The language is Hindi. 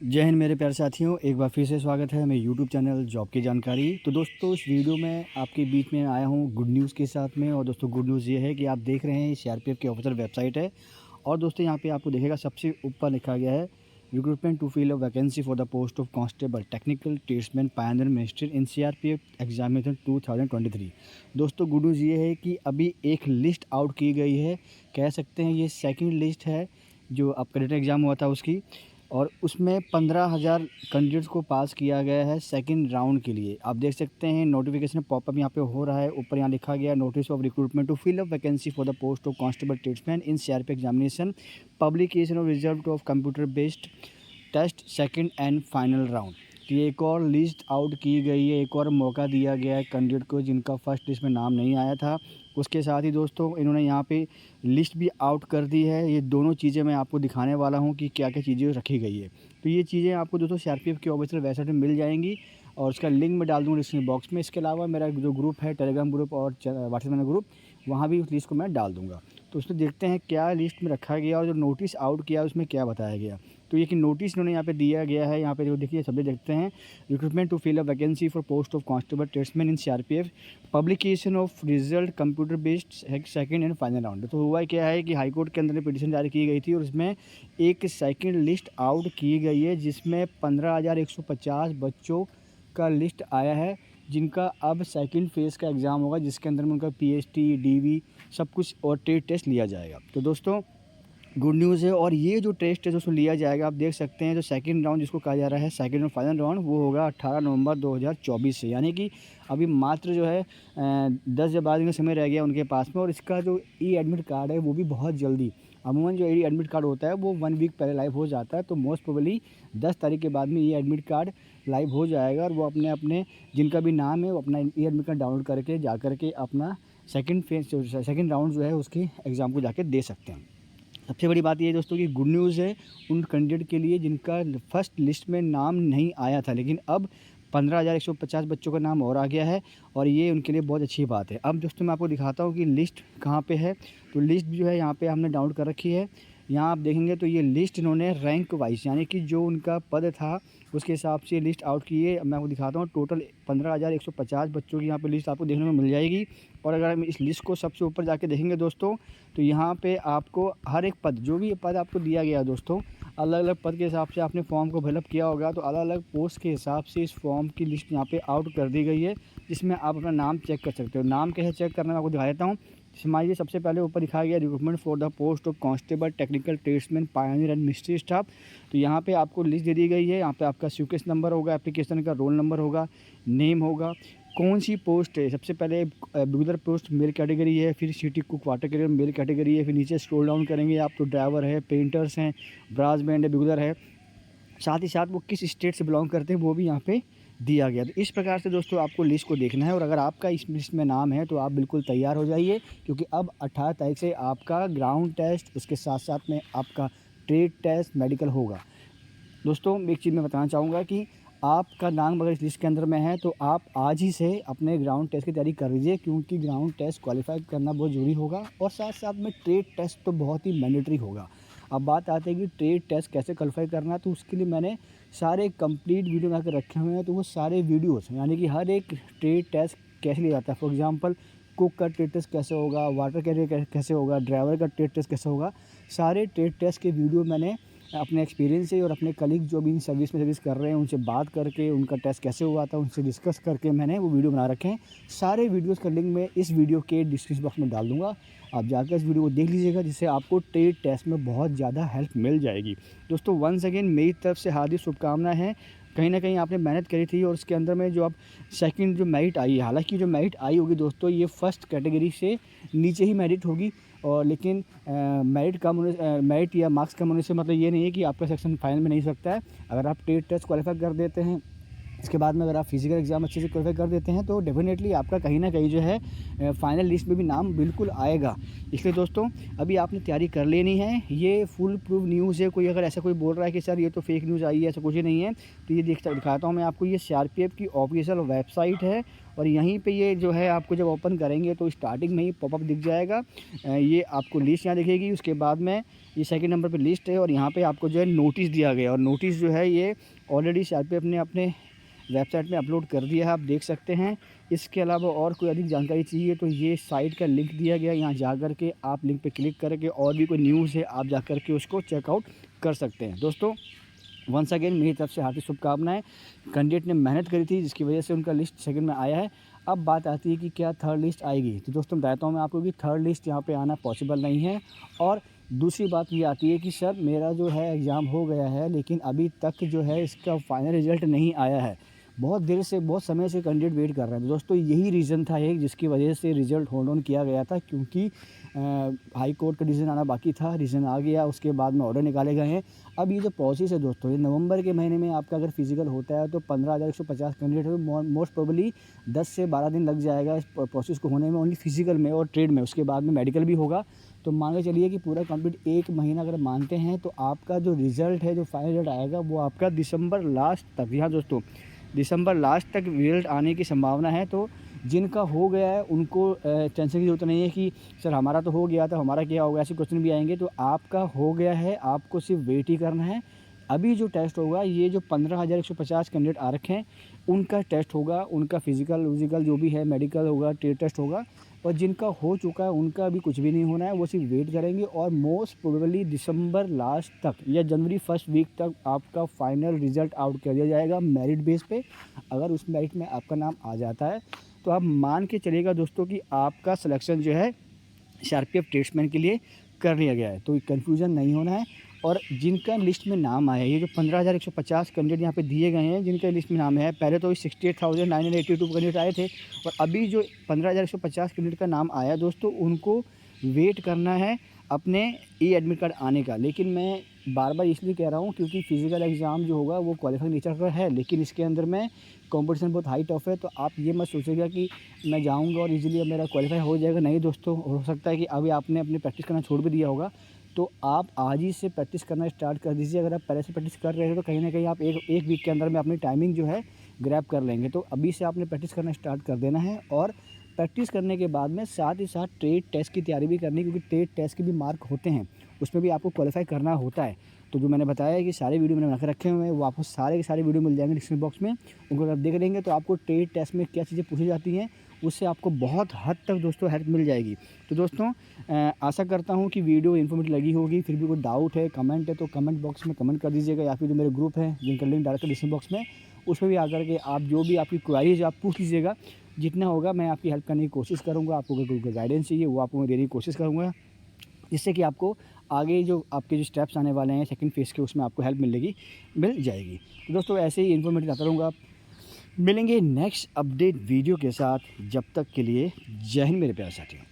जय हिंद मेरे प्यारे साथियों, एक बार फिर से स्वागत है मेरे यूट्यूब चैनल जॉब की जानकारी। तो दोस्तों, इस वीडियो में आपके बीच में आया हूँ गुड न्यूज़ के साथ में। और दोस्तों, गुड न्यूज़ ये है कि आप देख रहे हैं सीआरपीएफ की ऑफिशियल वेबसाइट है। और दोस्तों, यहाँ पे आपको दिखेगा सबसे ऊपर लिखा गया है recruitment to fill a vacancy for the post of constable technical tradesman pioneer ministry in CRPF examination 2023। दोस्तों, गुड न्यूज़ ये है कि अभी एक लिस्ट आउट की गई है। कह सकते हैं ये सेकंड लिस्ट है जो अब कैडेट एग्ज़ाम हुआ था उसकी। और उसमें 15,000 कैंडिडेट्स को पास किया गया है सेकंड राउंड के लिए। आप देख सकते हैं नोटिफिकेशन पॉपअप यहाँ पे हो रहा है। ऊपर यहाँ लिखा गया notice of recruitment to fill up vacancy for the post of constable tradesman in CRPF examination publication of result of computer based test second and final round. तो ये एक और लिस्ट आउट की गई है, एक और मौका दिया गया है कैंडिडेट को जिनका फर्स्ट लिस्ट में नाम नहीं आया था। उसके साथ ही दोस्तों, इन्होंने यहाँ पे लिस्ट भी आउट कर दी है। ये दोनों चीज़ें मैं आपको दिखाने वाला हूँ कि क्या क्या चीज़ें रखी गई है। तो ये चीज़ें आपको दोस्तों सीआरपीएफ की ऑफिशियल वेबसाइट में मिल जाएंगी और उसका लिंक मैं डाल दूँगा डिस्क्रिप्शन बॉक्स में। इसके अलावा मेरा जो ग्रुप है टेलीग्राम ग्रुप और व्हाट्सएप में ग्रुप, वहाँ भी उस लिस्ट को मैं डाल दूँगा। तो उसमें देखते हैं क्या लिस्ट में रखा गया और जो नोटिस आउट किया उसमें क्या बताया गया। तो ये कि नोटिस इन्होंने यहाँ पे दिया गया है। यहाँ पे जो देखिए शब्द देखते हैं, recruitment to fill a vacancy for post of constable tradesman in CRPF publication of result computer based second and final round. तो हुआ क्या है कि हाई कोर्ट के अंदर पिटीशन जारी की गई थी और उसमें एक सेकंड लिस्ट आउट की गई है जिसमें 15,150 बच्चों का लिस्ट आया है जिनका अब सेकंड फेज़ का एग्ज़ाम होगा, जिसके अंदर में उनका पीएचटी, डीवी सब कुछ और ट्रेड टेस्ट लिया जाएगा। तो दोस्तों, गुड न्यूज़ है। और ये जो टेस्ट है दोस्तों लिया जाएगा, आप देख सकते हैं जो सेकंड राउंड जिसको कहा जा रहा है सेकंड और फाइनल राउंड, वो होगा 18 नवंबर 2024 से। यानी कि अभी मात्र जो है 10 या 12 दिन का समय रह गया उनके पास में। और इसका जो ई एडमिट कार्ड है वो भी बहुत जल्दी, अमूमन जो ई एडमिट कार्ड होता है वो 1 वीक पहले लाइव हो जाता है। तो मोस्ट प्रोबेबली 10 तारीख के बाद में ई एडमिट कार्ड लाइव हो जाएगा और वो अपने अपने जिनका भी नाम है वो अपना ई एडमिट कार्ड डाउनलोड करके जा करके अपना सेकंड राउंड जो है उसके एग्ज़ाम को जाके दे सकते हैं। सबसे बड़ी बात ये है दोस्तों कि गुड न्यूज़ है उन कैंडिडेट के लिए जिनका फर्स्ट लिस्ट में नाम नहीं आया था, लेकिन अब 15,150 बच्चों का नाम और आ गया है और ये उनके लिए बहुत अच्छी बात है। अब दोस्तों मैं आपको दिखाता हूँ कि लिस्ट कहाँ पे है। तो लिस्ट जो है यहाँ पे हमने डाउनलोड कर रखी है। यहाँ आप देखेंगे तो ये लिस्ट इन्होंने रैंक वाइज यानी कि जो उनका पद था उसके हिसाब से लिस्ट आउट की है। मैं आपको दिखाता हूँ टोटल 15,150 बच्चों की यहाँ पे लिस्ट आपको देखने को मिल जाएगी। और अगर हम इस लिस्ट को सबसे ऊपर जाके देखेंगे दोस्तों, तो यहाँ पे आपको हर एक पद, जो भी पद आपको दिया गया है दोस्तों, अलग अलग पद के हिसाब से आपने फॉर्म को फिलअप किया होगा। तो अलग अलग पोस्ट के हिसाब से इस फॉर्म की लिस्ट यहाँ पे आउट कर दी गई है, जिसमें आप अपना नाम चेक कर सकते हो। नाम कैसे चेक करना मैं आपको दिखा देता हूँ। समझिए, सबसे पहले ऊपर लिखा गया recruitment for the post of constable technical tradesman Pioneer and ministry staff. तो यहाँ पे आपको लिस्ट दे दी गई है। यहाँ पे आपका स्यूकेस नंबर होगा, एप्लीकेशन का रोल नंबर होगा, नेम होगा, कौन सी पोस्ट है। सबसे पहले बिगुलर पोस्ट मेल कैटेगरी है, फिर city cook water category male category है, फिर नीचे स्क्रॉल डाउन करेंगे आप तो ड्राइवर है, पेंटर्स हैं, ब्रास बैंड है, बिगुलर है। साथ ही साथ वो किस स्टेट से बिलोंग करते हैं वो भी यहाँ पे दिया गया। तो इस प्रकार से दोस्तों आपको लिस्ट को देखना है। और अगर आपका इस लिस्ट में नाम है तो आप बिल्कुल तैयार हो जाइए, क्योंकि अब 18 तारीख से आपका ग्राउंड टेस्ट, उसके साथ साथ में आपका ट्रेड टेस्ट, मेडिकल होगा। दोस्तों, एक चीज़ मैं बताना चाहूँगा कि आपका नाम अगर इस लिस्ट के अंदर में है तो आप आज ही से अपने ग्राउंड टेस्ट की तैयारी कर लीजिए, क्योंकि ग्राउंड टेस्ट क्वालिफाई करना बहुत ज़रूरी होगा। और साथ साथ में ट्रेड टेस्ट तो बहुत ही मैंडेटरी होगा। अब बात आती है कि ट्रेड टेस्ट कैसे क्वालिफाई करना, तो उसके लिए मैंने सारे कंप्लीट वीडियो बना कर रखे हुए हैं। तो वो सारे वीडियोस यानी कि हर एक ट्रेड टेस्ट कैसे लिया जाता है, फॉर एग्जांपल कुक का ट्रेड टेस्ट कैसे होगा, वाटर कैरियर कैसे होगा, ड्राइवर का ट्रेड टेस्ट कैसे होगा, सारे ट्रेड टेस्ट के वीडियो मैंने अपने एक्सपीरियंस से और अपने कलीग जो भी इन सर्विस में सर्विस कर रहे हैं उनसे बात करके, उनका टेस्ट कैसे हुआ था उनसे डिस्कस करके मैंने वो वीडियो बना रखे हैं। सारे वीडियोस का लिंक मैं इस वीडियो के डिस्क्रिप्शन बॉक्स में डाल दूंगा। आप जाकर इस वीडियो को देख लीजिएगा, जिससे आपको ट्रेड टेस्ट में बहुत ज़्यादा हेल्प मिल जाएगी। दोस्तों, वंस अगेन मेरी तरफ से हार्दिक शुभकामनाएं हैं। कहीं ना कहीं आपने मेहनत करी थी और उसके अंदर में जो आप सेकंड जो मेरिट आई है, हालांकि जो मेरिट आई होगी दोस्तों ये फर्स्ट कैटेगरी से नीचे ही मेरिट होगी। और लेकिन मेरिट या मार्क्स कम होने से मतलब ये नहीं है कि आपका सेक्शन फाइनल में नहीं हो सकता है। अगर आप ट्रेड टेस्ट क्वालिफाई कर देते हैं, इसके बाद में अगर आप फिजिकल एग्ज़ाम अच्छे से क्वालिफाई कर देते हैं तो डेफिनेटली आपका कहीं ना कहीं जो है फाइनल लिस्ट में भी नाम बिल्कुल आएगा। इसलिए दोस्तों, अभी आपने तैयारी कर लेनी है। ये फुल प्रूफ न्यूज़ है। कोई अगर ऐसा कोई बोल रहा है कि सर ये तो फेक न्यूज़ आई है, ऐसा कुछ ही नहीं है, तो ये दिखाता हूँ मैं आपको। ये सीआरपीएफ की ऑफिशियल वेबसाइट है और यहीं पे ये जो है आपको जब ओपन करेंगे तो स्टार्टिंग में ही पॉपअप दिख जाएगा। ये आपको लिस्ट यहाँ दिखेगी। उसके बाद में ये सेकंड नंबर पे लिस्ट है और यहाँ पे आपको जो है नोटिस दिया गया और नोटिस जो है ये ऑलरेडी सीआरपीएफ ने अपने वेबसाइट में अपलोड कर दिया है, आप देख सकते हैं। इसके अलावा और कोई अधिक जानकारी चाहिए तो ये साइट का लिंक दिया गया है, यहाँ जा कर के आप लिंक पे क्लिक करके और भी कोई न्यूज़ है आप जा कर के उसको चेकआउट कर सकते हैं। दोस्तों वंस अगेन मेरी तरफ से हार्दिक शुभकामनाएं। कैंडिडेट ने मेहनत करी थी जिसकी वजह से उनका लिस्ट सेकंड में आया है। अब बात आती है कि क्या थर्ड लिस्ट आएगी, तो दोस्तों बताता हूँ मैं आपको कि थर्ड लिस्ट यहाँ पे आना पॉसिबल नहीं है। और दूसरी बात ये आती है कि सर मेरा जो है एग्ज़ाम हो गया है लेकिन अभी तक जो है इसका फाइनल रिज़ल्ट नहीं आया है। बहुत देर से बहुत समय से कैंडिडेट वेट कर रहे हैं। तो दोस्तों यही रीज़न था एक जिसकी वजह से रिज़ल्ट होल्ड ऑन किया गया था, क्योंकि हाई कोर्ट का डिसीजन आना बाकी था। डिसीजन आ गया, उसके बाद में ऑर्डर निकाले गए हैं। अब ये जो प्रोसेस है दोस्तों, ये नवंबर के महीने में आपका अगर फिजिकल होता है तो 15,150 कैंडिडेट है, मोस्ट प्रोबेबली 10 से 12 दिन लग जाएगा इस प्रोसेस को होने में, ओनली फिजिकल में और ट्रेड में। उसके बाद में मेडिकल भी होगा। तो मान के चलिए कि पूरा कंप्लीट 1 महीना अगर मानते हैं तो आपका जो रिज़ल्ट है, जो फाइनल रिज़ल्ट आएगा वो आपका दिसंबर लास्ट तक, यहाँ दोस्तों दिसंबर लास्ट तक रिज़ल्ट आने की संभावना है। तो जिनका हो गया है उनको टेंशन की ज़रूरत नहीं है कि सर हमारा तो हो गया था, हमारा क्या होगा, ऐसे क्वेश्चन भी आएंगे। तो आपका हो गया है, आपको सिर्फ वेट ही करना है। अभी जो टेस्ट होगा, ये जो 15,150 कैंडिडेट आ रखे हैं उनका टेस्ट होगा, उनका फिजिकल जो भी है, मेडिकल होगा, ट्रेड टेस्ट होगा। और जिनका हो चुका है उनका अभी कुछ भी नहीं होना है, वो सिर्फ वेट करेंगे। और मोस्ट प्रोबेबली दिसंबर लास्ट तक या जनवरी फर्स्ट वीक तक आपका फाइनल रिज़ल्ट आउट कर दिया जाएगा मेरिट बेस पे। अगर उस मेरिट में आपका नाम आ जाता है तो आप मान के चलिएगा दोस्तों कि आपका सिलेक्शन जो है सीआरपीएफ ट्रेड्समैन के लिए कर लिया गया है। तो कन्फ्यूज़न नहीं होना है। और जिनका लिस्ट में नाम आया है, ये जो 15,150 कैंडिडेट यहाँ पे दिए गए हैं जिनका लिस्ट में नाम है, पहले तो 68,982 कैंडिडेट आए थे और अभी जो 15,150 कैंडिडेट का नाम आया दोस्तों, उनको वेट करना है अपने ई एडमिट कार्ड आने का। लेकिन मैं बार बार इसलिए कह रहा हूँ क्योंकि फिजिकल एग्ज़ाम जो होगा वो क्वालिफाइंग नेचर का है, लेकिन इसके अंदर में कंपटीशन बहुत हाई टफ है। तो आप ये मत सोचिएगा कि मैं जाऊँगा और इजीली मेरा क्वालिफाई हो जाएगा। नहीं दोस्तों, हो सकता है कि अभी आपने अपनी प्रैक्टिस करना छोड़ भी दिया होगा, तो आप आज ही से प्रैक्टिस करना स्टार्ट कर दीजिए। अगर आप पहले से प्रैक्टिस कर रहे हो तो कहीं ना कहीं आप एक वीक के अंदर में अपनी टाइमिंग जो है ग्रैब कर लेंगे। तो अभी से आपने प्रैक्टिस करना स्टार्ट कर देना है। और प्रैक्टिस करने के बाद में साथ ही साथ ट्रेड टेस्ट की तैयारी भी करनी, क्योंकि ट्रेड टेस्ट के भी मार्क होते हैं, उसमें भी आपको क्वालिफाई करना होता है। तो जो मैंने बताया है कि सारे वीडियो मैंने बना के रखे हुए हैं, वो आपको सारे के सारे वीडियो मिल जाएंगे डिस्क्रिप्शन बॉक्स में। उनको अगर देख लेंगे तो आपको ट्रेड टेस्ट में क्या चीज़ें पूछी जाती हैं उससे आपको बहुत हद तक दोस्तों हेल्प मिल जाएगी। तो दोस्तों आशा करता हूँ कि वीडियो इन्फॉर्मेटिव लगी होगी। फिर भी कोई डाउट है, कमेंट है तो कमेंट बॉक्स में कमेंट कर दीजिएगा, या फिर जो मेरे ग्रुप है जिनका लिंक डाल कर डिस्क्रिप्शन बॉक्स में, उसमें भी आकर के आप जो भी आपकी क्वारीज आप पूछ लीजिएगा। जितना होगा मैं आपकी हेल्प करने की कोशिश करूँगा। आपको अगर कोई गाइडेंस चाहिए वो आपको मैं देने की कोशिश करूँगा, जिससे कि आपको आगे जो आपके जो स्टेप्स आने वाले हैं सेकंड फेज़ के, उसमें आपको हेल्प मिल जाएगी। तो दोस्तों ऐसे ही इन्फॉर्मेटिव आता रहूँगा। मिलेंगे नेक्स्ट अपडेट वीडियो के साथ। जब तक के लिए जय हिंद मेरे प्यारे साथियों।